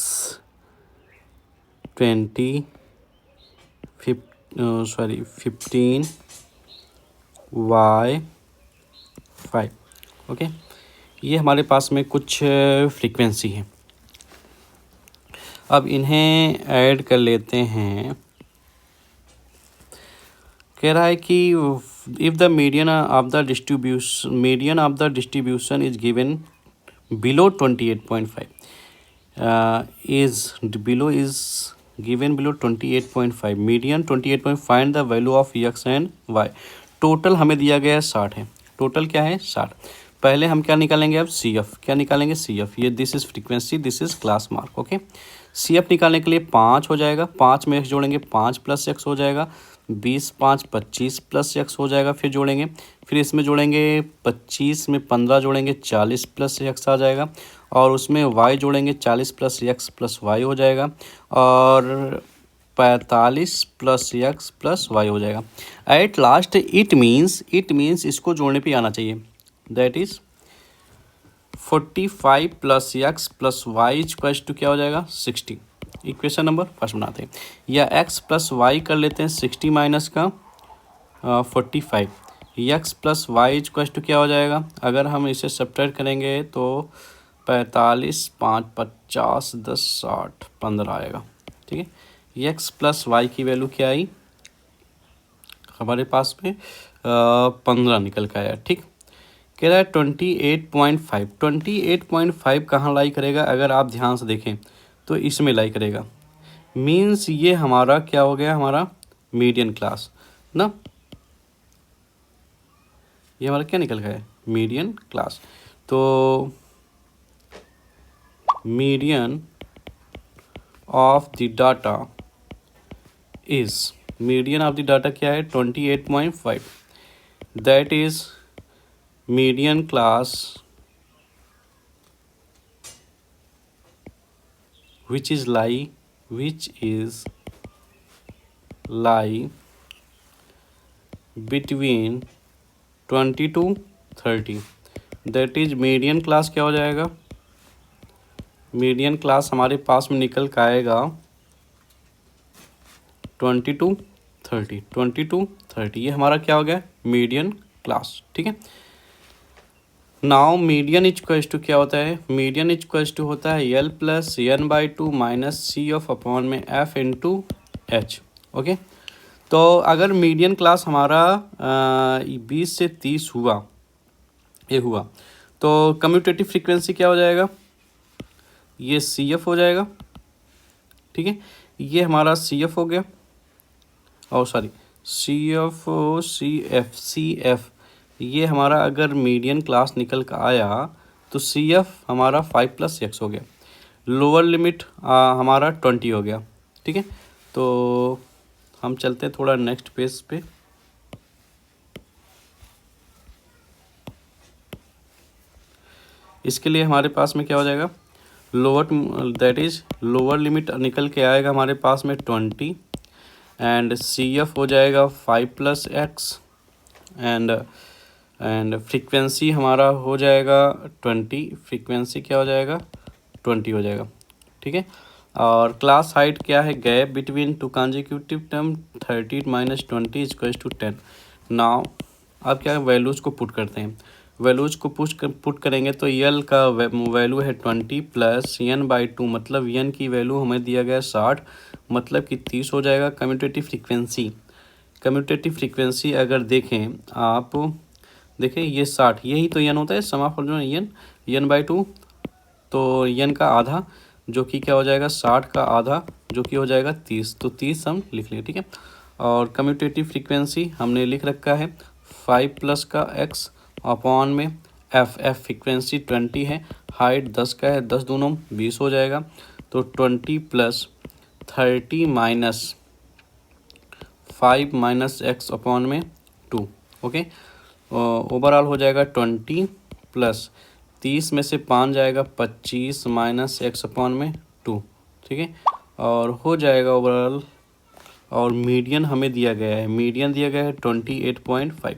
20 15 y 5। ओके, ये हमारे पास में कुछ फ्रीक्वेंसी है। अब इन्हें ऐड कर लेते हैं। कह रहा है कि if the median of the distribution is given below 28.5, is below is given below 28.5 median 28. Find the value of x and y। Total हमें दिया गया है 60 है। टोटल क्या है 60। पहले हम क्या निकालेंगे अब सी एफ। क्या निकालेंगे सी एफ। ये this is frequency, this is class mark. Okay, C F निकालने के लिए 5 हो जाएगा, 5 में x जोड़ेंगे 5 प्लस x हो जाएगा, 20 5 25 प्लस x हो जाएगा। फिर जोड़ेंगे, फिर इसमें जोड़ेंगे 25 में 15 जोड़ेंगे 40 प्लस x आ जाएगा, और उसमें y जोड़ेंगे 40 प्लस x प्लस y हो जाएगा, और 45 प्लस x प्लस y हो जाएगा। एट लास्ट इट मीन्स इसको जोड़ने पे आना चाहिए, that is 45 plus X plus Y equals to क्या हो जाएगा 60। इक्वेशन नंबर फर्स्ट बनाते हैं, या x प्लस वाई कर लेते हैं 60 माइनस का 45। X plus Y equals to क्या हो जाएगा, अगर हम इसे सब्ट्रैक्ट करेंगे तो 45 5 50 10 60 15 आएगा। ठीक है, एक्स प्लस वाई की वैल्यू क्या आई हमारे पास में 15 निकल के आया। ठीक, कह रहा है 28.5। 28.5 कहाँ लाई करेगा, अगर आप ध्यान से देखें तो इसमें लाई करेगा। मीन्स ये हमारा क्या हो गया, हमारा मीडियन क्लास ना, ये हमारा क्या निकल गया है मीडियन क्लास। तो median of the data is, median of the data क्या है 28.5, that is median class which is lie between 20 to 30, that is median class क्या हो जाएगा, median class हमारे पास में निकल के आएगा 20 to 30, 20 to 30, ये हमारा क्या हो गया median class। ठीक है, नाउ मीडियन इक्वल्स टू क्या होता है, मीडियन इक्वल्स टू होता है L plus N by two minus C of upon में एफ इंटू एच। ओके, तो अगर मीडियन क्लास हमारा 20 से 30 हुआ, ये हुआ, तो कम्यूटेटिव फ्रीक्वेंसी क्या हो जाएगा, ये सी एफ हो जाएगा। ठीक है, ये हमारा सी एफ हो गया, और सॉरी सी एफ, ये हमारा अगर मीडियन क्लास निकल कर आया तो सी एफ हमारा 5 प्लस एक्स हो गया, लोअर लिमिट हमारा 20 हो गया। ठीक है, तो हम चलते हैं थोड़ा नेक्स्ट पेज पे। इसके लिए हमारे पास में क्या हो जाएगा, lower, that is lower limit निकल के आएगा हमारे पास में 20, एंड सी एफ हो जाएगा 5 प्लस एक्स, एंड फ्रीक्वेंसी हमारा हो जाएगा 20, फ्रीक्वेंसी क्या हो जाएगा 20 हो जाएगा। ठीक है, और क्लास हाइट क्या है, gap between two consecutive term 30 minus 20 equals to 10। Now अब क्या वैल्यूज़ को पुट करते हैं, वैल्यूज़ को पुट करेंगे तो यल का वैल्यू है 20 प्लस एन बाई 2, मतलब एन की वैल्यू हमें दिया गया 60, मतलब कि 30 हो जाएगा। कम्यूटेटिव फ्रीक्वेंसी अगर देखें आप, देखें ये 60, यही तो एन होता है, समाफल जो एन बाई 2, तो एन का आधा जो कि क्या हो जाएगा 60 का आधा जो कि हो जाएगा 30, तो 30 हम लिख लें। ठीक है, और कम्यूटेटिव फ्रीक्वेंसी हमने लिख रखा है 5 प्लस का एक्स अपॉन में एफ फ्रीक्वेंसी 20 है, हाइट 10 का है, 10 दूनों 20 हो जाएगा, तो 20 plus 30 minus 5 minus X upon में 2। ओके, ओवरऑल हो जाएगा 20 प्लस 30 में से 5 जाएगा 25 माइनस एक्स अपॉन में 2। ठीक है, और हो जाएगा ओवरऑल, और मीडियन हमें दिया गया है, मीडियन दिया गया है 28.5,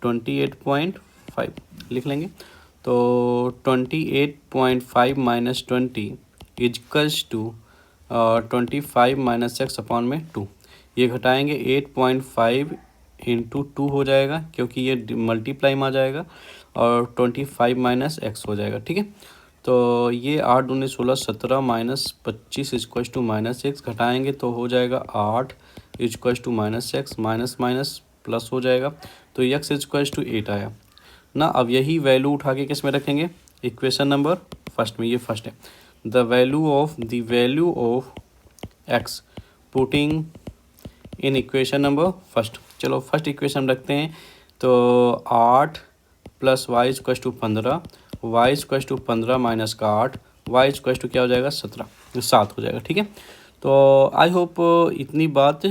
28.5 लिख लेंगे, तो 28.5 minus 20 equals to 25 minus X upon में 2, ये घटाएंगे 8.5 इंटू 2 हो जाएगा क्योंकि ये मल्टीप्लाई में आ जाएगा, और 25 माइनस एक्स हो जाएगा। ठीक है, तो ये 8 दूनी 16 17 minus 25 equals to minus X, घटाएंगे तो हो जाएगा 8 equals to minus X, minus minus plus हो जाएगा, तो एक्स इक्वल्स टू 8 आया ना। अब यही वैल्यू उठा के किस में रखेंगे, इक्वेशन नंबर फर्स्ट में, ये फर्स्ट है, the value of x putting in equation number first. चलो फर्स्ट इक्वेशन रखते हैं। तो 8 + y = 15, y = 15 माइनस का 8, y = क्या हो जाएगा 17, 7 हो जाएगा। ठीक है, तो आई होप इतनी बात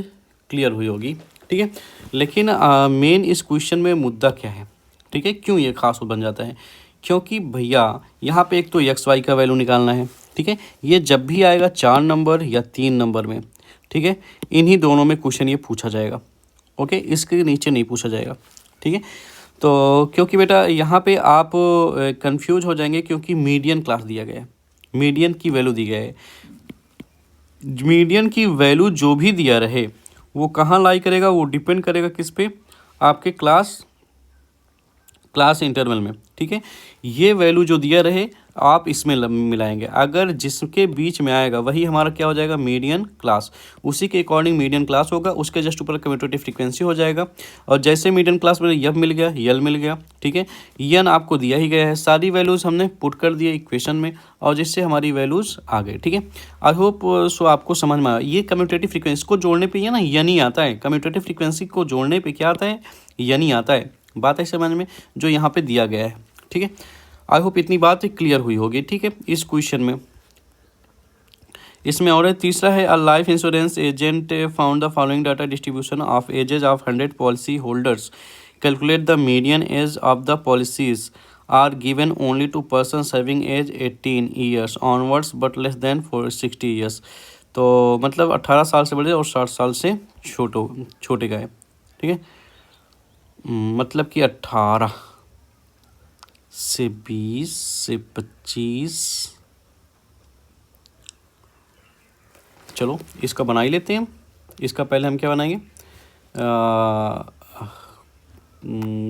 क्लियर हुई होगी। ठीक है, लेकिन मेन इस क्वेश्चन में मुद्दा क्या है, ठीक है, क्यों ये खास बन जाता है, क्योंकि भैया यहाँ पे एक तो एक्स वाई का वैल्यू निकालना है। ठीक है, ये जब भी आएगा 4 नंबर या 3 नंबर में, ठीक है, इन्हीं दोनों में क्वेश्चन ये पूछा जाएगा। ओके, इसके नीचे नहीं पूछा जाएगा। ठीक है, तो क्योंकि बेटा यहाँ पे आप कंफ्यूज हो जाएंगे, क्योंकि मीडियन क्लास दिया गया है, मीडियन की वैल्यू दी गई है। मीडियन की वैल्यू जो भी दिया रहे वो कहाँ लाई करेगा, वो डिपेंड करेगा किस पे, आपके क्लास इंटरवल में। ठीक है, ये वैल्यू जो दिया रहे आप इसमें मिलाएंगे, अगर जिसके बीच में आएगा वही हमारा क्या हो जाएगा, मीडियन क्लास, उसी के अकॉर्डिंग मीडियन क्लास होगा, उसके जस्ट ऊपर कम्यूटेटिव फ्रीक्वेंसी हो जाएगा। और जैसे मीडियन क्लास में यब मिल गया, यल मिल गया, ठीक है, यन आपको दिया ही गया है, सारी वैल्यूज़ हमने पुट कर दिए इक्वेशन में, और जिससे हमारी वैल्यूज़ आ गए। ठीक है, आई होप सो आपको समझ में आया। ये कम्यूटेटिव फ्रीक्वेंसी को जोड़ने पर ये ना यन ही आता है, कम्यूटेटिव फ्रीक्वेंसी को जोड़ने पर क्या आता है, यन ही आता है। बात है समझ में, जो यहाँ पे दिया गया है। ठीक है, आई होप इतनी बात क्लियर हुई होगी। ठीक है, इस क्वेश्चन में इसमें और है तीसरा है, a life insurance agent found the following data distribution of ages of 100 policy holders, calculate the median age of the policies are given only to person serving age 18 years onwards but less than 60 years. तो मतलब 18 साल से बड़े और 60 साल से छोटे का है। ठीक है, मतलब कि 18 से 20 से 25, चलो इसका बना ही लेते हैं। इसका पहले हम क्या बनाएंगे,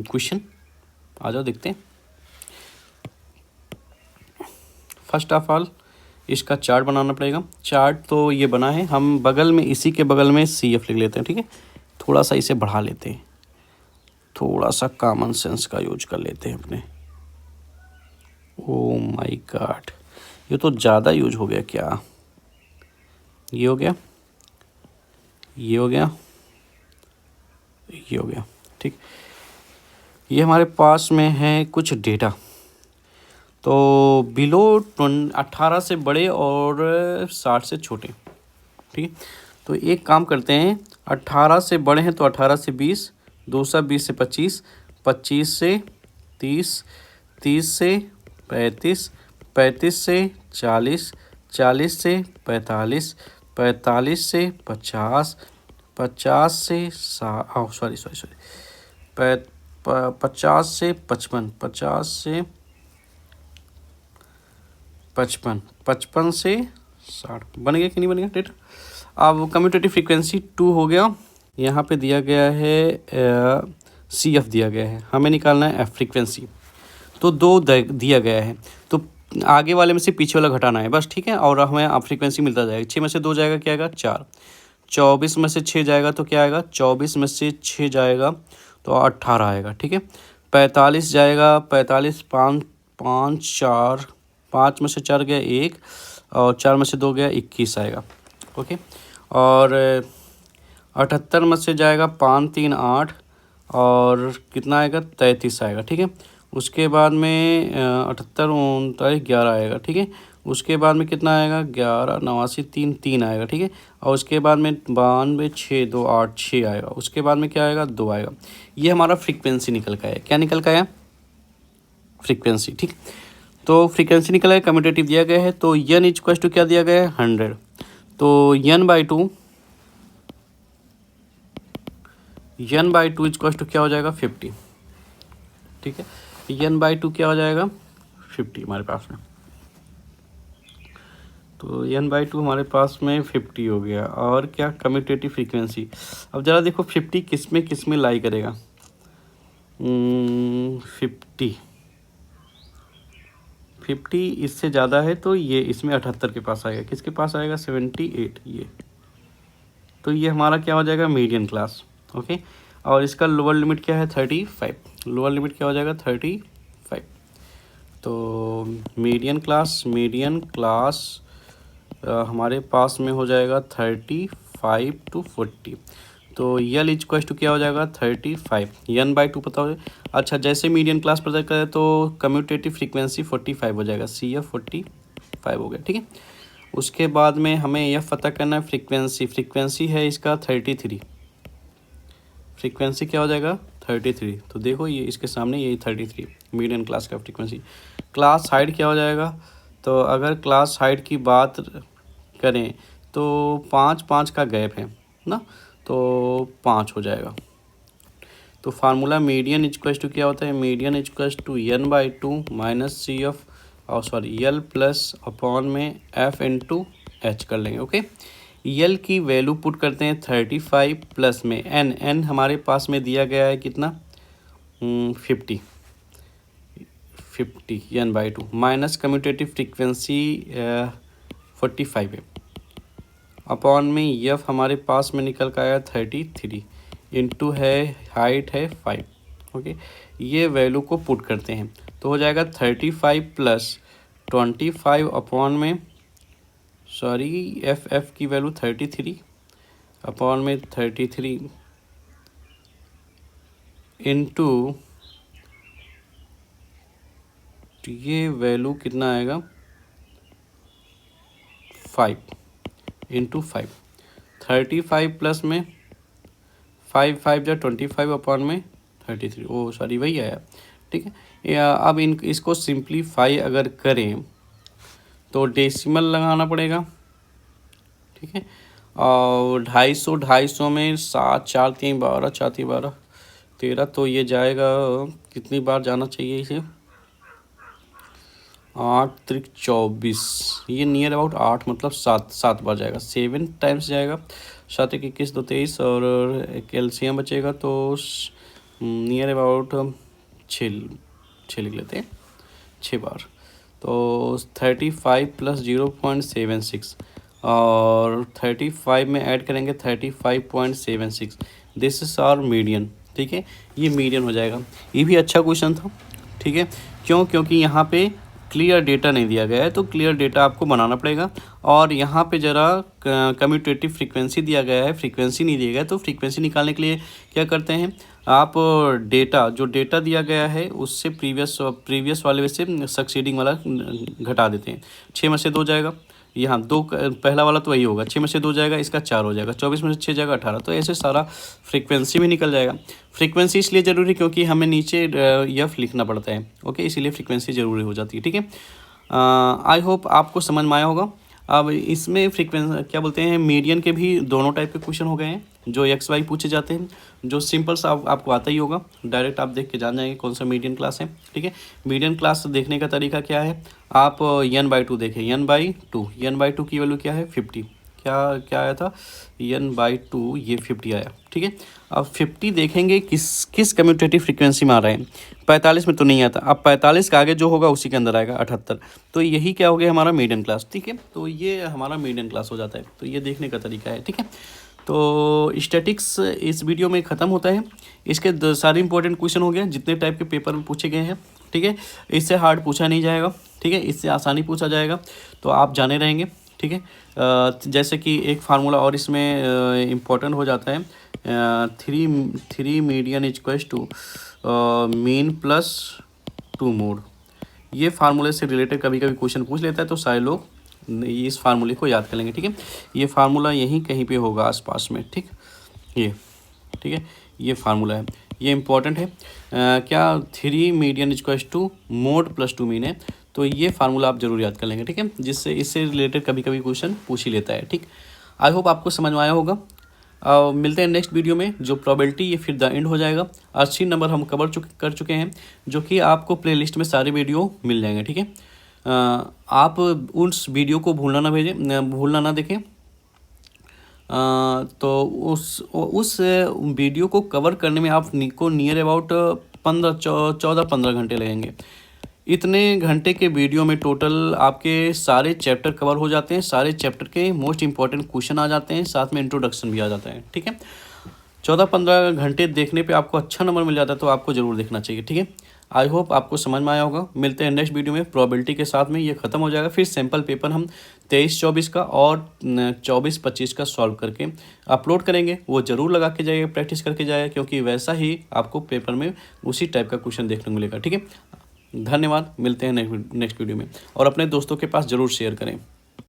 क्वेश्चन, आ जाओ देखते हैं। फर्स्ट ऑफ ऑल इसका चार्ट बनाना पड़ेगा। चार्ट तो ये बना है, हम बगल में, इसी के बगल में CF लिख लेते हैं। ठीक है, थोड़ा सा इसे बढ़ा लेते हैं, थोड़ा सा कॉमन सेंस का यूज कर लेते हैं अपने। ओ माय गॉड, ये तो ज़्यादा यूज हो गया क्या, ये हो गया, ये हो गया, ये हो गया। ठीक, ये हमारे पास में है कुछ डेटा, तो बिलो 18 से बड़े और 60 से छोटे। ठीक है, तो एक काम करते हैं, 18 से बड़े हैं तो 18 से 20, दूसरा 20 से 25, 25 से 30, 30 से 35, 35 से 40, 40 से 45, 45 से 50, 50 से 50 से 55, 50 से 55, 55 से 60। बन गया कि नहीं बन गया डेटा। अब कम्यूटेटिव फ्रीक्वेंसी 2 हो गया, यहाँ पे दिया गया है CF दिया गया है, हमें निकालना है F फ्रीक्वेंसी। तो 2 दिया गया है, तो आगे वाले में से पीछे वाला घटाना है बस। ठीक है, और हमें अब फ्रीक्वेंसी मिलता जाएगा। 6 में से 2 जाएगा, क्या आएगा 4, 24 में से 6 जाएगा तो क्या आएगा, 24 में से 6 जाएगा तो 18 आएगा। ठीक है, 45 जाएगा, 45 5 5 4, 5 में से 4 गया 1, और 4 में से 2 गया 21 आएगा। ओके, और 78 में से जाएगा 5 3 8, और कितना आएगा 33 आएगा। ठीक है, उसके बाद में 78 39 11 आएगा। ठीक है, उसके बाद में कितना आएगा 11 89 3 3 आएगा। ठीक है, और उसके बाद में 92 6 2 8 6 आएगा। उसके बाद में क्या आएगा 2 आएगा। ये हमारा फ्रीक्वेंसी निकल का है। क्या निकल का है, फ्रीक्वेंसी। ठीक, तो फ्रीक्वेंसी निकला है, कम्यूटेटिव दिया गया है, तो n इक्वल टू क्या दिया गया है 100, तो n/2 इक्वल टू क्या हो जाएगा 50। ठीक है, n/2 क्या हो जाएगा 50 हमारे पास में, तो n/2 हमारे पास में 50 हो गया। और क्या, कम्यूटेटिव फ्रीक्वेंसी। अब ज़रा देखो 50 किस में लाई करेगा, 50 इससे ज़्यादा है तो ये इसमें 78 के पास आएगा। किसके पास आएगा 78, ये तो ये हमारा क्या हो जाएगा मीडियन क्लास। ओके, और इसका लोअर लिमिट क्या है 35, लोअर लिमिट क्या हो जाएगा 35। तो मीडियन क्लास हमारे पास में हो जाएगा 35 to 40। तो यल इक्वल टू क्या हो जाएगा 35 n/2 पता हो। अच्छा, जैसे मीडियन क्लास पता करें तो कम्यूटेटिव फ्रीक्वेंसी 45 हो जाएगा, CF 45 हो गया, ठीक है। उसके बाद में हमें यह पता करना है फ्रीक्वेंसी है इसका 33। फ्रीक्वेंसी क्या हो जाएगा 33। तो देखो ये इसके सामने यही 33 मीडियन क्लास का फ्रीक्वेंसी। क्लास हाइट क्या हो जाएगा, तो अगर क्लास हाइट की बात करें तो 5 का गैप है ना, तो 5 हो जाएगा। तो फार्मूला मीडियन इक्वल टू क्या होता है, मीडियन इक्वल टू n/2 माइनस CF और सॉरी यल प्लस अपॉन में F/H कर लेंगे। ओके, यल की वैल्यू पुट करते हैं 35 प्लस में n हमारे पास में दिया गया है कितना 50 n/2 माइनस कम्यूटेटिव फ्रीक्वेंसी 45 है अपॉन में यफ हमारे पास में निकल कर आया 33 इंटू है हाइट है 5। ओके, ये वैल्यू को पुट करते हैं तो हो जाएगा 35 प्लस 25 अपॉन में एफ की वैल्यू 33 अपॉन में 33 इंटू ये वैल्यू कितना आएगा 5 इंटू 5। 35 प्लस में 5 जा 25 अपॉन में 33, ओ सॉरी वही आया, ठीक है। अब इसको सिंप्लीफाई अगर करें तो डेसिमल लगाना पड़ेगा, ठीक है। और 250 में 7 4 3 12 4 3 12 13, तो ये जाएगा कितनी बार जाना चाहिए इसे 8 3 24, ये नियर अबाउट 8 मतलब 7 बार जाएगा, 7 टाइम्स जाएगा। 7 1 21 2 23 और कैल्शियम बचेगा तो नियर अबाउट 6 लिख लेते हैं, 6 बार। तो 35 प्लस 0.76 और 35 में ऐड करेंगे 35.76, दिस इज आवर मीडियन, ठीक है। ये मीडियन हो जाएगा। ये भी अच्छा क्वेश्चन था, ठीक है। क्योंकि यहाँ पे क्लियर डेटा नहीं दिया गया है तो क्लियर डेटा आपको बनाना पड़ेगा। और यहाँ पे ज़रा कम्यूटेटिव फ्रीक्वेंसी दिया गया है, फ्रीक्वेंसी नहीं दिया गया, तो फ्रीक्वेंसी निकालने के लिए क्या करते हैं आप जो डेटा दिया गया है उससे प्रीवियस वाले से सक्सीडिंग वाला घटा देते हैं। 6 में से 2 जाएगा, यहाँ 2 पहला वाला तो वही होगा, 6 में से 2 जाएगा, इसका 4 हो जाएगा, 24 में से 6 जाएगा 18, तो ऐसे सारा फ्रीक्वेंसी भी निकल जाएगा। फ्रीक्वेंसी इसलिए ज़रूरी क्योंकि हमें नीचे यफ लिखना पड़ता है, ओके, इसीलिए फ्रीक्वेंसी ज़रूरी हो जाती है, ठीक है। आई होप आपको समझ में आया होगा। अब इसमें फ्रीक्वेंसी क्या बोलते हैं, मीडियन के भी दोनों टाइप के क्वेश्चन हो गए हैं, जो XY पूछे जाते हैं, जो सिंपल सा आपको आता ही होगा, डायरेक्ट आप देख के जान जाएंगे कौन सा मीडियन क्लास है, ठीक है। मीडियन क्लास देखने का तरीका क्या है, आप n/2 देखें, n/2 की वैल्यू क्या है 50, क्या आया था n/2, ये 50 आया, ठीक है। अब 50 देखेंगे किस कम्यूटेटिव फ्रीक्वेंसी में आ रहे हैं, 45 में तो नहीं आता, अब 45 का आगे जो होगा उसी के अंदर आएगा 78, तो यही क्या हो गया हमारा मीडियन क्लास, ठीक है। तो ये हमारा मीडियन क्लास हो जाता है, तो ये देखने का तरीका है, ठीक है। तो स्टैटिक्स इस वीडियो में ख़त्म होता है। इसके सारे इंपॉर्टेंट क्वेश्चन हो गए जितने टाइप के पेपर में पूछे गए हैं, ठीक है। इससे हार्ड पूछा नहीं जाएगा, ठीक है, इससे आसानी पूछा जाएगा, तो आप जाने रहेंगे, ठीक है। जैसे कि एक फार्मूला और इसमें इम्पोर्टेंट हो जाता है, 3 median equals to mean plus 2 mode. ये फार्मूले से रिलेटेड कभी कभी क्वेश्चन पूछ लेता है, तो सारे लोग इस फार्मूले को याद कर लेंगे, ठीक है। ये फार्मूला यहीं कहीं पे होगा आसपास में, ठीक है, ये फार्मूला है, ये इम्पॉर्टेंट है। क्या 3 median equals to mode plus 2 mean है, तो ये फार्मूला आप जरूर याद कर लेंगे, ठीक है, जिससे इससे रिलेटेड कभी कभी क्वेश्चन पूछ ही लेता है, ठीक। आई होप आपको समझ में आया होगा। मिलते हैं नेक्स्ट वीडियो में, जो प्रोबेबिलिटी ये फिर द एंड हो जाएगा। 80 नंबर हम कर चुके हैं, जो कि आपको प्लेलिस्ट में सारे वीडियो मिल जाएंगे, ठीक है। आप उस वीडियो को भूलना ना देखें। तो उस वीडियो को कवर करने में आपको नियर अबाउट 14-15 घंटे लगेंगे। इतने घंटे के वीडियो में टोटल आपके सारे चैप्टर कवर हो जाते हैं, सारे चैप्टर के मोस्ट इंपॉर्टेंट क्वेश्चन आ जाते हैं, साथ में इंट्रोडक्शन भी आ जाता है, ठीक है। 14-15 घंटे देखने पे आपको अच्छा नंबर मिल जाता है, तो आपको ज़रूर देखना चाहिए, ठीक है। आई होप आपको समझ में आया होगा। मिलते हैं नेक्स्ट वीडियो में। प्रोबेबिलिटी के साथ में ये खत्म हो जाएगा, फिर सैम्पल पेपर हम 23-24 का और 24-25 का सॉल्व करके अपलोड करेंगे। वो ज़रूर लगा के जाइए, प्रैक्टिस करके जाइए, क्योंकि वैसा ही आपको पेपर में उसी टाइप का क्वेश्चन देखने को मिलेगा। ठीक है, धन्यवाद। मिलते हैं नेक्स्ट वीडियो में, और अपने दोस्तों के पास ज़रूर शेयर करें।